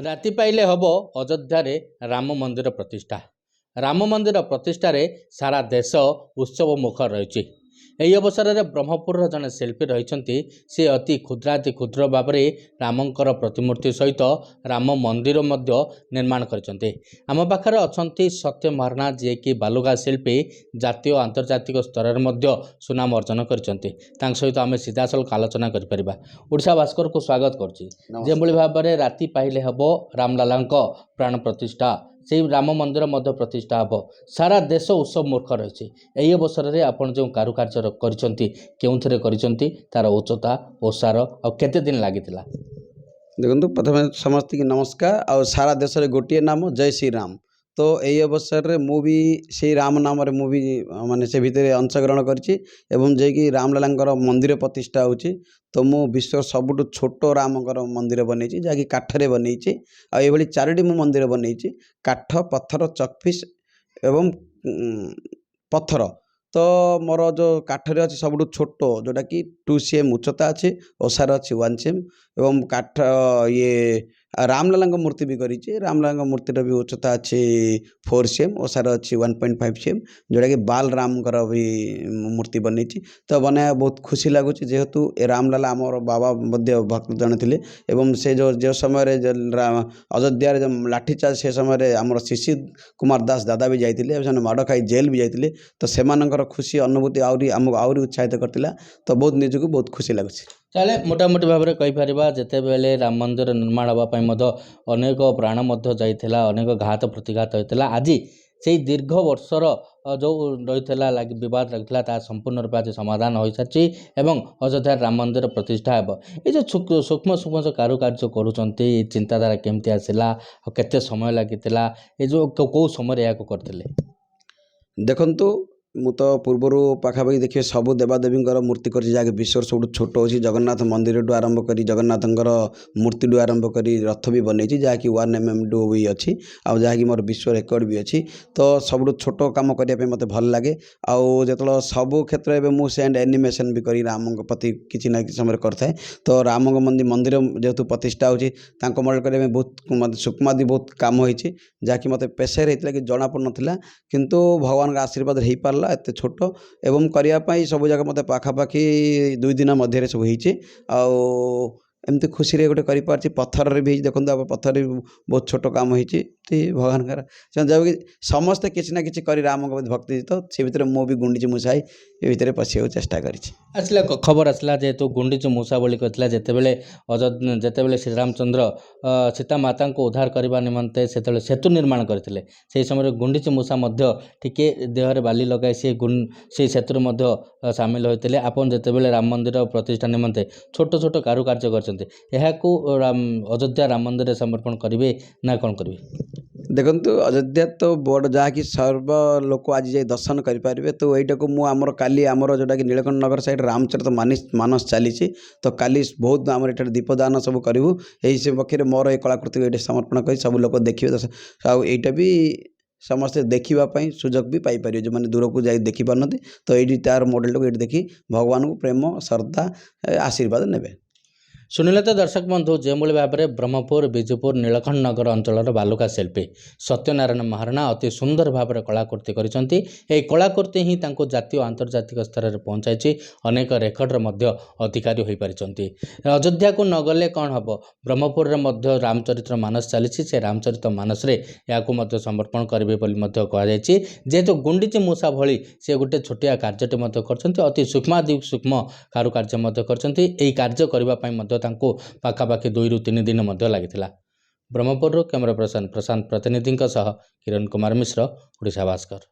ରାତି ପାଇଲେ ହେବ ଅଯୋଧ୍ୟାରେ ରାମ ମନ୍ଦିର ପ୍ରତିଷ୍ଠା। ରାମ ମନ୍ଦିର ପ୍ରତିଷ୍ଠାରେ ସାରା ଦେଶ ଉତ୍ସବ ମୁଖର ରହିଛି। ଏହି ଅବସରରେ ବ୍ରହ୍ମପୁରର ଜଣେ ଶିଳ୍ପୀ ରହିଛନ୍ତି। ସେ ଅତି କ୍ଷୁଦ୍ର ଭାବରେ ରାମଙ୍କର ପ୍ରତିମୂର୍ତ୍ତି ସହିତ ରାମ ମନ୍ଦିର ମଧ୍ୟ ନିର୍ମାଣ କରିଛନ୍ତି। ଆମ ପାଖରେ ଅଛନ୍ତି ସତ୍ୟ ମହାରଣା, ଯିଏକି ବାଲୁକା ଶିଳ୍ପୀ, ଜାତୀୟ ଓ ଆନ୍ତର୍ଜାତିକ ସ୍ତରରେ ମଧ୍ୟ ସୁନାମ ଅର୍ଜନ କରିଛନ୍ତି। ତାଙ୍କ ସହିତ ଆମେ ସିଧାସଳଖ ଆଲୋଚନା କରିପାରିବା। ଓଡ଼ିଶା ଭାସ୍କରକୁ ସ୍ୱାଗତ କରୁଛି। ଯେଭଳି ଭାବରେ ରାତି ପାଇଲେ ହେବ ରାମଲାଲାଙ୍କ ପ୍ରାଣ ପ୍ରତିଷ୍ଠା, ସେହି ରାମ ମନ୍ଦିର ମଧ୍ୟ ପ୍ରତିଷ୍ଠା ହେବ। ସାରା ଦେଶ ଉତ୍ସବ ମୁଖର ରହିଛି। ଏହି ଅବସରରେ ଆପଣ ଯେଉଁ କାରୁକାର୍ଯ୍ୟ କରିଛନ୍ତି, କେଉଁଥିରେ କରିଛନ୍ତି, ତାର ଉଚ୍ଚତା, ଓସାର ଆଉ କେତେ ଦିନ ଲାଗିଥିଲା? ଦେଖନ୍ତୁ, ପ୍ରଥମେ ସମସ୍ତଙ୍କୁ ନମସ୍କାର। ଆଉ ସାରା ଦେଶରେ ଗୋଟିଏ ନାମ, ଜୟ ଶ୍ରୀରାମ। ତ ଏହି ଅବସରରେ ମୁଁ ବି ସେଇ ରାମ ନାମରେ ମୁଁ ବି ମାନେ ସେ ଭିତରେ ଅଂଶଗ୍ରହଣ କରିଛି ଏବଂ ଯାଇକି ରାମଲାଲାଙ୍କର ମନ୍ଦିର ପ୍ରତିଷ୍ଠା ହେଉଛି। ତ ମୁଁ ବିଶ୍ୱର ସବୁଠୁ ଛୋଟ ରାମଙ୍କର ମନ୍ଦିର ବନେଇଛି, ଯାହାକି କାଠରେ ବନେଇଛି। ଆଉ ଏଇଭଳି 4ଟି ମୁଁ ମନ୍ଦିର ବନେଇଛି, କାଠ, ପଥର, ଚକପିସ୍ ଏବଂ ପଥର। ତ ମୋର ଯେଉଁ କାଠରେ ଅଛି ସବୁଠୁ ଛୋଟ, ଯେଉଁଟାକି 2 cm ଉଚ୍ଚତା ଅଛି, ଓସାର ଅଛି 1 cm ଏବଂ କାଠ ଇଏ ରାମଲାଲାଙ୍କ ମୂର୍ତ୍ତି ବି କରିଛି। ରାମଲାଲାଙ୍କ ମୂର୍ତ୍ତିର ବି ଉଚ୍ଚତା ଅଛି 4 cm, ଓସାର ଅଛି 1.5 cm, ଯେଉଁଟାକି ବାଲରାମଙ୍କର ବି ମୂର୍ତ୍ତି ବନେଇଛି। ତ ବନାଇବା ବହୁତ ଖୁସି ଲାଗୁଛି, ଯେହେତୁ ଏ ରାମଲାଲା ଆମର ବାବା ମଧ୍ୟ ଭକ୍ତ ଜଣେ ଥିଲେ ଏବଂ ସେ ଯେଉଁ ସମୟରେ ଅଯୋଧ୍ୟାରେ ଯେଉଁ ଲାଠିଚାର୍ଜ, ସେ ସମୟରେ ଆମର ଶିଶିର କୁମାର ଦାସ ଦାଦା ବି ଯାଇଥିଲେ, ସେମାନେ ମାଡ଼ ଖାଇ ଜେଲ୍ ବି ଯାଇଥିଲେ। ତ ସେମାନଙ୍କର ଖୁସି ଅନୁଭୂତି ଆମକୁ ଆହୁରି ଉତ୍ସାହିତ କରିଥିଲା। ତ ବହୁତ ନିଜକୁ ବହୁତ ଖୁସି ଲାଗୁଛି। ତାହେଲେ ମୋଟାମୋଟି ଭାବରେ କହିପାରିବା, ଯେତେବେଳେ ରାମ ମନ୍ଦିର ନିର୍ମାଣ ହେବା ପାଇଁ ମଧ୍ୟ ଅନେକ ପ୍ରାଣ ମଧ୍ୟ ଯାଇଥିଲା, ଅନେକ ଘାତ ପ୍ରତିଘାତ ହୋଇଥିଲା। ଆଜି ସେଇ ଦୀର୍ଘ ବର୍ଷର ଯେଉଁ ରହିଥିଲା ବିବାଦ ରହିଥିଲା, ତାହା ସମ୍ପୂର୍ଣ୍ଣ ରୂପେ ଆଜି ସମାଧାନ ହୋଇସାରିଛି ଏବଂ ଅଯୋଧ୍ୟାରେ ରାମ ମନ୍ଦିର ପ୍ରତିଷ୍ଠା ହେବ। ଏ ଯେଉଁ ସୂକ୍ଷ୍ମ କାରୁକାର୍ଯ୍ୟ କରୁଛନ୍ତି, ଚିନ୍ତାଧାରା କେମିତି ଆସିଲା ଆଉ କେତେ ସମୟ ଲାଗିଥିଲା? ଏ ଯେଉଁ କେଉଁ ସମୟରେ ଏହାକୁ କରିଥିଲେ? ଦେଖନ୍ତୁ, ମୁଁ ତ ପୂର୍ବରୁ ପାଖାପାଖି ଦେଖିବେ ସବୁ ଦେବାଦେବୀଙ୍କର ମୂର୍ତ୍ତି କରିଛି, ଯାହାକି ବିଶ୍ୱର ସବୁଠୁ ଛୋଟ ହେଉଛି ଜଗନ୍ନାଥ ମନ୍ଦିରଠୁ ଆରମ୍ଭ କରି, ଜଗନ୍ନାଥଙ୍କର ମୂର୍ତ୍ତିଠୁ ଆରମ୍ଭ କରି ରଥ ବି ବନେଇଛି, ଯାହାକି 1 mm ବି ଅଛି, ଆଉ ଯାହାକି ମୋର ବିଶ୍ୱ ରେକର୍ଡ଼ ବି ଅଛି। ତ ସବୁଠୁ ଛୋଟ କାମ କରିବା ପାଇଁ ମୋତେ ଭଲ ଲାଗେ। ଆଉ ଯେତେବେଳେ ସବୁ କ୍ଷେତ୍ରରେ ଏବେ ମୁଁ ସେଣ୍ଡ ଆନିମେସନ୍ ବି କରି ରାମଙ୍କ ପ୍ରତି କିଛି ନା କିଛି ସମୟରେ କରିଥାଏ। ତ ରାମଙ୍କ ମନ୍ଦିର ଯେହେତୁ ପ୍ରତିଷ୍ଠା ହେଉଛି, ତାଙ୍କ ମଡେଲ କରିବା ପାଇଁ ବହୁତ ସୂକ୍ଷ୍ମାଦି ବହୁତ କାମ ହେଇଛି, ଯାହାକି ମୋତେ ପ୍ରେସର ହେଇଥିଲା କି ଜଣାପଡ଼ୁନଥିଲା, କିନ୍ତୁ ଭଗବାନଙ୍କ ଆଶୀର୍ବାଦ ହେଇପାରିଲା। ଏତେ ଛୋଟ ଏବଂ କରିବା ପାଇଁ ସବୁ ଜାଗା ମୋତେ ପାଖାପାଖି 2 ଦିନ ମଧ୍ୟରେ ସବୁ ହେଇଛି। ଆଉ ଏମିତି ଖୁସିରେ ଗୋଟେ କରିପାରୁଛି। ପଥରରେ ବି ହେଇଛି, ଦେଖନ୍ତୁ ଆପଣ, ପଥରରେ ବି ବହୁତ ଛୋଟ କାମ ହେଇଛି। ଭଗବାନଙ୍କର ଯାହାକି ସମସ୍ତେ କିଛି ନା କିଛି କରି ରାମଙ୍କ ପ୍ରତି ଭକ୍ତି, ତ ସେ ଭିତରେ ମୁଁ ବି ଗୁଣ୍ଡିଚି ମୂଷାଇ ଏ ଭିତରେ ପଶିବାକୁ ଚେଷ୍ଟା କରିଛି। ଆସିଲା ଖବର ଆସିଲା, ଯେହେତୁ ଗୁଣ୍ଡିଚି ମୂଷା ବୋଲି କହିଥିଲା, ଯେତେବେଳେ ଶ୍ରୀରାମଚନ୍ଦ୍ର ସୀତା ମାତାଙ୍କୁ ଉଦ୍ଧାର କରିବା ନିମନ୍ତେ ସେତେବେଳେ ସେତୁ ନିର୍ମାଣ କରିଥିଲେ, ସେହି ସମୟରେ ଗୁଣ୍ଡିଚି ମୂଷା ମଧ୍ୟ ଟିକେ ଦେହରେ ବାଲି ଲଗାଇ ସେହି ସେତୁରେ ମଧ୍ୟ ସାମିଲ ହୋଇଥିଲେ। ଆପଣ ଯେତେବେଳେ ରାମ ମନ୍ଦିର ପ୍ରତିଷ୍ଠା ନିମନ୍ତେ ଛୋଟ ଛୋଟ କାରୁକାର୍ଯ୍ୟ କରିଛନ୍ତି, ଏହାକୁ ଅଯୋଧ୍ୟା ରାମ ମନ୍ଦିରରେ ସମର୍ପଣ କରିବେ ନା କ'ଣ କରିବେ? ଦେଖନ୍ତୁ, ଅଯୋଧ୍ୟା ତ ବଡ଼, ଯାହାକି ସର୍ବ ଲୋକ ଆଜି ଯାଇ ଦର୍ଶନ କରିପାରିବେ। ତ ଏଇଟାକୁ ମୁଁ କାଲି ଆମର ଯେଉଁଟାକି ନୀଳକଣ୍ଠ ନଗର ସାଇଡ଼୍ ରାମଚରିତ ମାନସ ଚାଲିଛି, ତ କାଲି ବହୁତ ଆମର ଏଠାରେ ଦୀପଦାନ ସବୁ କରିବୁ। ଏହି ସେ ପକ୍ଷରେ ମୋର এই କଳାକୃତିକୁ ଏଇଠି ସମର୍ପଣ କରି ସବୁ ଲୋକ ଦେଖିବେ। ଆଉ ଏଇଟା ବି ସମସ୍ତେ ଦେଖିବା ପାଇଁ ସୁଯୋଗ ବି ପାଇପାରିବେ, ଯେଉଁମାନେ ଦୂରକୁ ଯାଇ ଦେଖିପାରୁନାହାନ୍ତି। ତ ଏଇଠି ତାର ମଡ଼େଲଟାକୁ ଏଇଠି ଦେଖି ଭଗବାନଙ୍କୁ ପ୍ରେମ, ଶ୍ରଦ୍ଧା, ଆଶୀର୍ବାଦ ନେବେ। ଶୁଣିଲେ ତ ଦର୍ଶକ ବନ୍ଧୁ, ଯେଉଁଭଳି ଭାବରେ ବ୍ରହ୍ମପୁର, ବିଜୁପୁର, ନୀଳକଣ୍ଠ ନଗର ଅଞ୍ଚଳର ବାଲୁକା ଶିଳ୍ପୀ ସତ୍ୟନାରାୟଣ ମହାରଣା ଅତି ସୁନ୍ଦର ଭାବରେ କଳାକୃତି କରିଛନ୍ତି। ଏହି କଳାକୃତି ହିଁ ତାଙ୍କୁ ଜାତୀୟ ଓ ଆନ୍ତର୍ଜାତିକ ସ୍ତରରେ ପହଞ୍ଚାଇଛି। ଅନେକ ରେକର୍ଡ଼ର ମଧ୍ୟ ଅଧିକାରୀ ହୋଇପାରିଛନ୍ତି। ଅଯୋଧ୍ୟାକୁ ନ ଗଲେ କ'ଣ ହେବ? ବ୍ରହ୍ମପୁରରେ ମଧ୍ୟ ରାମଚରିତ ମାନସ ଚାଲିଛି, ସେ ରାମଚରିତ ମାନସରେ ଏହାକୁ ମଧ୍ୟ ସମର୍ପଣ କରିବେ ବୋଲି ମଧ୍ୟ କୁହାଯାଇଛି। ଯେହେତୁ ଗୁଣ୍ଡିଚି ମୂଷା ଭଳି ସେ ଗୋଟେ ଛୋଟିଆ କାର୍ଯ୍ୟଟେ ମଧ୍ୟ କରିଛନ୍ତି, ଅତି ସୂକ୍ଷ୍ମ କାରୁକାର୍ଯ୍ୟ ମଧ୍ୟ କରିଛନ୍ତି। ଏହି କାର୍ଯ୍ୟ କରିବା ପାଇଁ ମଧ୍ୟ ତାଙ୍କୁ ପାଖାପାଖି 2 ରୁ 3 ଦିନ ମଧ୍ୟ ଲାଗିଥିଲା। ବ୍ରହ୍ମପୁରରୁ କ୍ୟାମେରା ପର୍ସନ ପ୍ରଶାନ୍ତ ପ୍ରତିନିଧିଙ୍କ ସହ କିରଣ କୁମାର ମିଶ୍ର, ଓଡ଼ିଶା ଭାସ୍କର।